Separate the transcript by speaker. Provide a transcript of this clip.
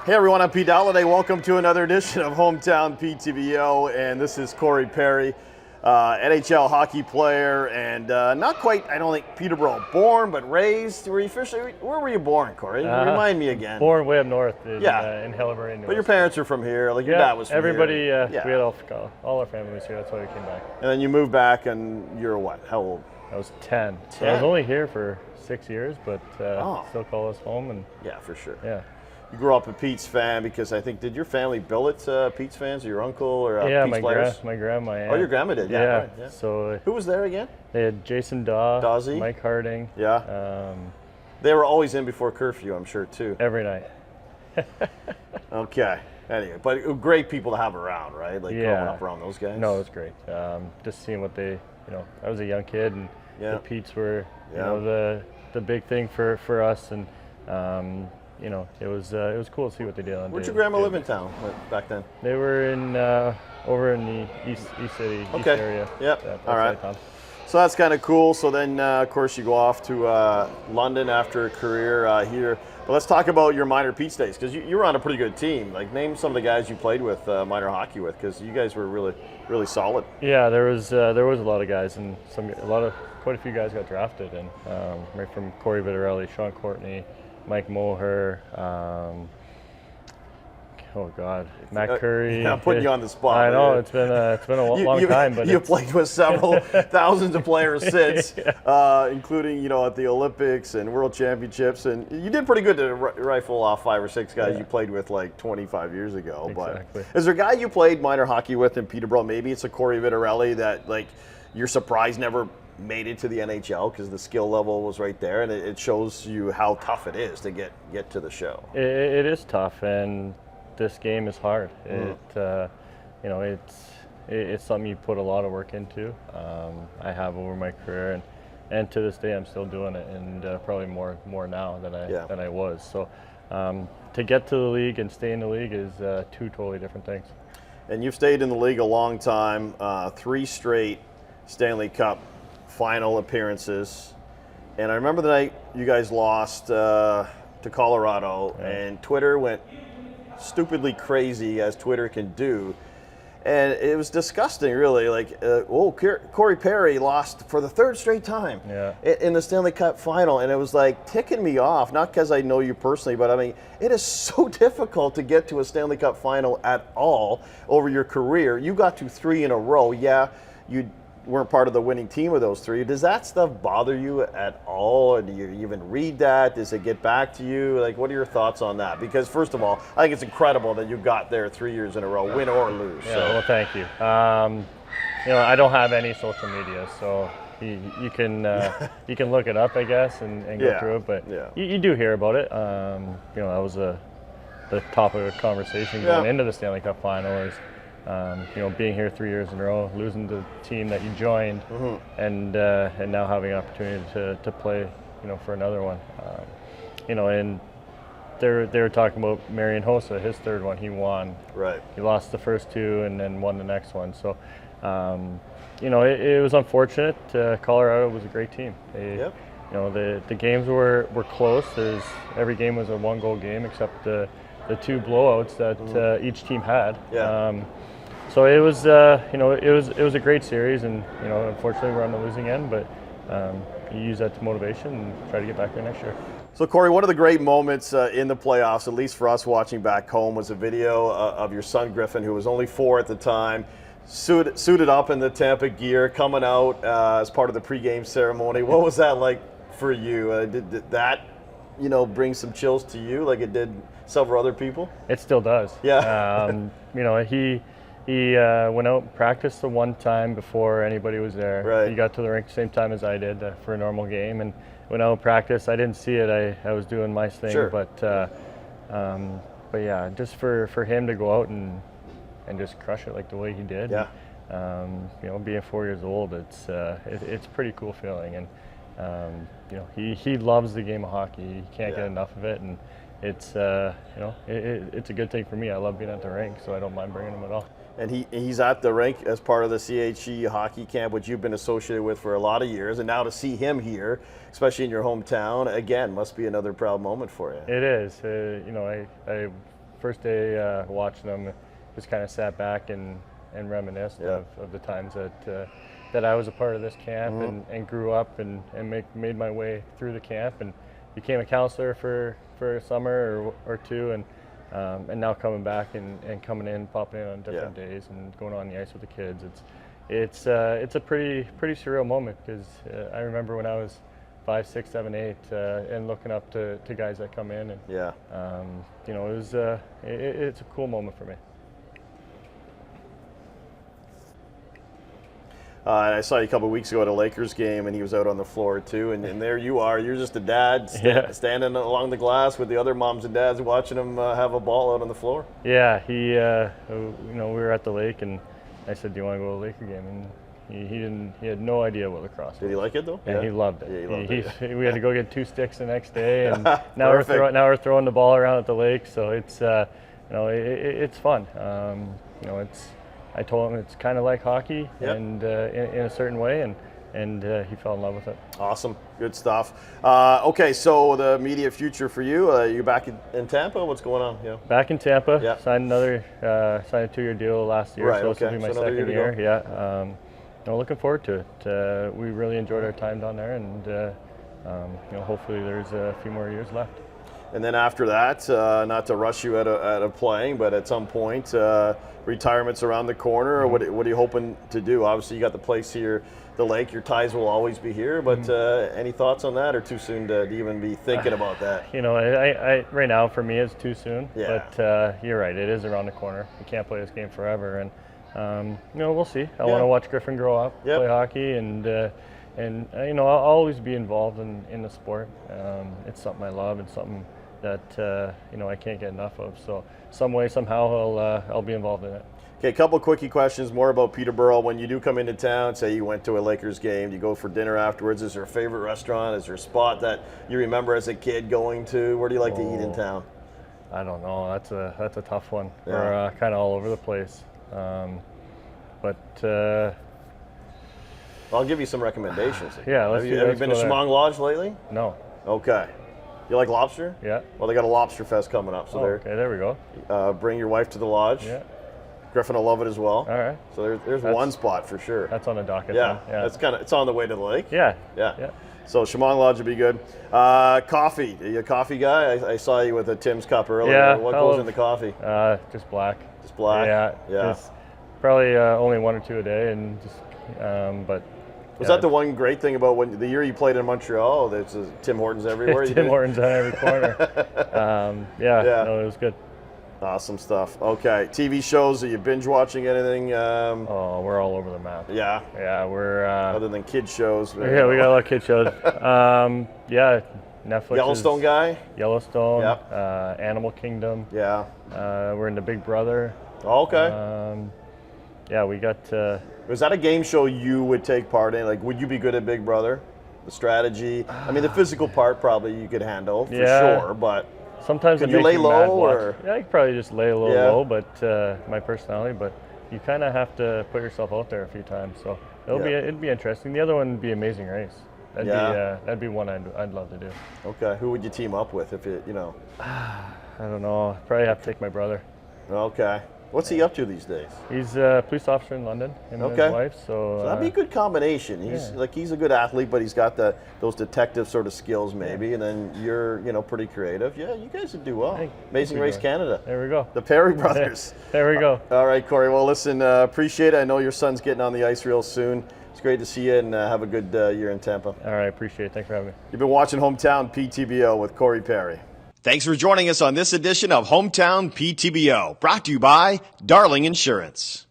Speaker 1: Hey everyone, I'm Dlaliday. Welcome to another edition of Hometown PTBO, and this is Corey Perry, NHL hockey player, and not quite, I don't think, Peterborough born, but raised. Where were you born, Corey? Remind me again.
Speaker 2: Born way up north in Hilleberry.
Speaker 1: But your parents are from here, like your dad was from
Speaker 2: everybody,
Speaker 1: here.
Speaker 2: we had all our families here, that's why we came back.
Speaker 1: And then you moved back, and you're what, how old?
Speaker 2: I was 10. So I was only here for 6 years, but still call us home. And
Speaker 1: yeah, for sure.
Speaker 2: Yeah.
Speaker 1: You grew up a Petes fan because I think, did your family billet Petes fans, or your uncle, or
Speaker 2: yeah,
Speaker 1: Petes players?
Speaker 2: my grandma. Yeah.
Speaker 1: Oh, your grandma did, yeah. Right, yeah.
Speaker 2: So
Speaker 1: who was there again?
Speaker 2: They had Jason Dawsey, Mike Harding.
Speaker 1: Yeah. They were always in before curfew, I'm sure, too.
Speaker 2: Every night.
Speaker 1: Okay. Anyway, but great people to have around, right? Like growing up around those guys.
Speaker 2: No, it was great. Just seeing what they, I was a young kid, and the Petes were, the big thing for us, and it was cool to see what they did on.
Speaker 1: Where'd your grandma live in town back then?
Speaker 2: They were in over in the East City East area.
Speaker 1: Yep. All right. So that's kind of cool. So then, of course, you go off to London after a career here. But let's talk about your minor Petes days, because you were on a pretty good team. Like, name some of the guys you played with minor hockey with, because you guys were really, really solid.
Speaker 2: Yeah, there was a lot of guys, and quite a few guys got drafted, and right from Corey Vittorelli, Sean Courtney, Mike Moher, Matt Curry.
Speaker 1: I'm putting you on the spot.
Speaker 2: I know, it's been a long time, but
Speaker 1: you've played with several thousands of players since, including at the Olympics and World Championships, and you did pretty good to rifle off 5 or 6 guys you played with like 25 years ago.
Speaker 2: Exactly.
Speaker 1: But is there a guy you played minor hockey with in Peterborough? Maybe it's a Corey Vittorelli that you're surprised never made it to the NHL because the skill level was right there, and it shows you how tough it is to get to the show.
Speaker 2: It is tough, and this game is hard. It's something you put a lot of work into. I have over my career, and to this day I'm still doing it, and probably more now than I was. So to get to the league and stay in the league is 2 totally different things.
Speaker 1: And you've stayed in the league a long time, 3 straight Stanley Cup final appearances, and I remember the night you guys lost to Colorado, and Twitter went stupidly crazy, as Twitter can do, and it was disgusting, really. Corey Perry lost for the 3rd straight time in the Stanley Cup final, and it was like ticking me off, not because I know you personally, but I mean, it is so difficult to get to a Stanley Cup final at all over your career. You got to 3 in a row. Yeah, you weren't part of the winning team of those 3. Does that stuff bother you at all? Or do you even read that? Does it get back to you? Like, what are your thoughts on that? Because first of all, I think it's incredible that you got there 3 years in a row, win or lose.
Speaker 2: Yeah, well, thank you. I don't have any social media, so you can look it up, I guess, and go through it. But you do hear about it. That was the topic of conversation going into the Stanley Cup final is, being here 3 years in a row, losing the team that you joined, and now having an opportunity to play, for another one. And they were talking about Marian Hossa, his 3rd one, he won. Right. He lost the first 2 and then won the next one. So, it was unfortunate. Colorado was a great team. The games were close. Every game was a 1-goal game except the 2 blowouts that each team had. So it was, it was a great series, and unfortunately we're on the losing end, but you use that to motivation and try to get back there next year.
Speaker 1: So Corey, one of the great moments in the playoffs, at least for us watching back home, was a video of your son Griffin, who was only 4 at the time, suited up in the Tampa gear, coming out as part of the pregame ceremony. What was that like for you? Did that, bring some chills to you, like it did several other people?
Speaker 2: It still does.
Speaker 1: Yeah.
Speaker 2: He went out and practiced the one time before anybody was there.
Speaker 1: Right.
Speaker 2: He got to the rink the same time as I did for a normal game, and went out and practiced. I didn't see it. I was doing my thing.
Speaker 1: Sure.
Speaker 2: But yeah, just for him to go out and just crush it like the way he did.
Speaker 1: Yeah.
Speaker 2: Being 4 years old, it's a pretty cool feeling, and he loves the game of hockey. He can't get enough of it, and it's it's a good thing for me. I love being at the rink, so I don't mind bringing him at all.
Speaker 1: And he's at the rink as part of the CHE hockey camp, which you've been associated with for a lot of years. And now to see him here, especially in your hometown, again, must be another proud moment for you.
Speaker 2: It is. I first day watching them, just kind of sat back and reminisced of the times that I was a part of this camp and grew up and made my way through the camp and became a counselor for a summer or two, and now coming back and coming in, popping in on different days and going on the ice with the kids. It's a pretty surreal moment, because I remember when I was 5, 6, 7, 8, and looking up to guys that come in, and you know, it's a cool moment for me.
Speaker 1: And I saw you a couple of weeks ago at a Lakers game, and he was out on the floor too. And there you are. You're just a dad standing along the glass with the other moms and dads, watching him have a ball out on the floor. Yeah,
Speaker 2: you know, we were at the lake, and I said, "Do you want to go to a Laker game?" And he had no idea what lacrosse was.
Speaker 1: Did he like it though?
Speaker 2: Yeah, he loved it.
Speaker 1: Yeah, he loved it.
Speaker 2: We had to go get 2 sticks the next day, and now we're throwing the ball around at the lake. So it's you know, it's fun. You know, I told him it's kind of like hockey, and in a certain way, and he fell in love with it.
Speaker 1: Awesome, good stuff. Okay, so the immediate future for you, you back in Tampa? What's going on? Yeah.
Speaker 2: Back in Tampa. Yeah. Signed a 2-year deal last year, so this will be my second year. Yeah. No, looking forward to it. We really enjoyed our time down there, and you know, hopefully there's a few more years left.
Speaker 1: And then after that, not to rush you out of playing, but at some point, retirement's around the corner. What are you hoping to do? Obviously, you got the place here, the lake. Your ties will always be here. But any thoughts on that, or too soon to even be thinking about that?
Speaker 2: You know, I right now for me it's too soon.
Speaker 1: Yeah.
Speaker 2: But you're right, it is around the corner. You can't play this game forever, and you know, we'll see. I want to watch Griffin grow up, play hockey, and you know, I'll always be involved in the sport. It's something I love, and something that you know, I can't get enough of. So some way, somehow, I'll be involved in it.
Speaker 1: Okay, a couple quickie questions more about Peterborough. When you do come into town, say you went to a Lakers game, you go for dinner afterwards. Is there a favorite restaurant? Is there a spot that you remember as a kid going to? Where do you like to eat in town?
Speaker 2: I don't know. That's a tough one. We're kind of all over the place. But
Speaker 1: I'll give you some recommendations.
Speaker 2: Yeah,
Speaker 1: have you been to Shamong Lodge lately?
Speaker 2: No.
Speaker 1: Okay. You like lobster?
Speaker 2: Yeah.
Speaker 1: Well, they got a lobster fest coming up, so
Speaker 2: okay, there we go.
Speaker 1: Bring your wife to the lodge.
Speaker 2: Yeah.
Speaker 1: Griffin will love it as well.
Speaker 2: All right.
Speaker 1: So there's one spot for sure.
Speaker 2: That's on the docket.
Speaker 1: Yeah.
Speaker 2: Then. Yeah.
Speaker 1: It's on the way to the lake.
Speaker 2: Yeah.
Speaker 1: Yeah. So Shamong Lodge would be good. Coffee. Are you a coffee guy? I saw you with a Tim's cup earlier.
Speaker 2: Yeah.
Speaker 1: What goes in the coffee?
Speaker 2: Just black.
Speaker 1: Just black.
Speaker 2: Yeah.
Speaker 1: Yeah.
Speaker 2: Just probably only 1 or 2 a day, and just but.
Speaker 1: Was that the one great thing about the year you played in Montreal? There's Tim Hortons everywhere.
Speaker 2: Tim Hortons on every corner. No, it was good.
Speaker 1: Awesome stuff. Okay, TV shows. Are you binge watching anything?
Speaker 2: We're all over the map.
Speaker 1: Yeah.
Speaker 2: Yeah, we're.
Speaker 1: Other than kid shows.
Speaker 2: Yeah, we got a lot of kid shows. Yeah, Netflix.
Speaker 1: Yellowstone guy.
Speaker 2: Yellowstone.
Speaker 1: Yep.
Speaker 2: Animal Kingdom.
Speaker 1: Yeah.
Speaker 2: We're into Big Brother.
Speaker 1: Oh, okay.
Speaker 2: Yeah, we got.
Speaker 1: Was that a game show you would take part in? Like, would you be good at Big Brother? The strategy. I mean, the physical part probably you could handle for sure, but
Speaker 2: sometimes
Speaker 1: could you lay low or?
Speaker 2: Yeah, you could probably just lay a little low, but my personality. But you kind of have to put yourself out there a few times, so it'd be interesting. The other one would be Amazing Race. That'd be one I'd love to do.
Speaker 1: Okay, who would you team up with if you know?
Speaker 2: I don't know. Probably have to take my brother.
Speaker 1: Okay. What's he up to these days?
Speaker 2: He's a police officer in London, him and his wife. So
Speaker 1: that'd be a good combination. He's a good athlete, but he's got those detective sort of skills maybe, and then you're pretty creative. Yeah, you guys would do well. Amazing Race Canada.
Speaker 2: There we go.
Speaker 1: The Perry brothers.
Speaker 2: There we go.
Speaker 1: All right, Corey. Well, listen, appreciate it. I know your son's getting on the ice real soon. It's great to see you, and have a good year in Tampa.
Speaker 2: All right, appreciate it. Thanks for having me.
Speaker 1: You've been watching Hometown PTBO with Corey Perry. Thanks for joining us on this edition of Hometown PTBO, brought to you by Darling Insurance.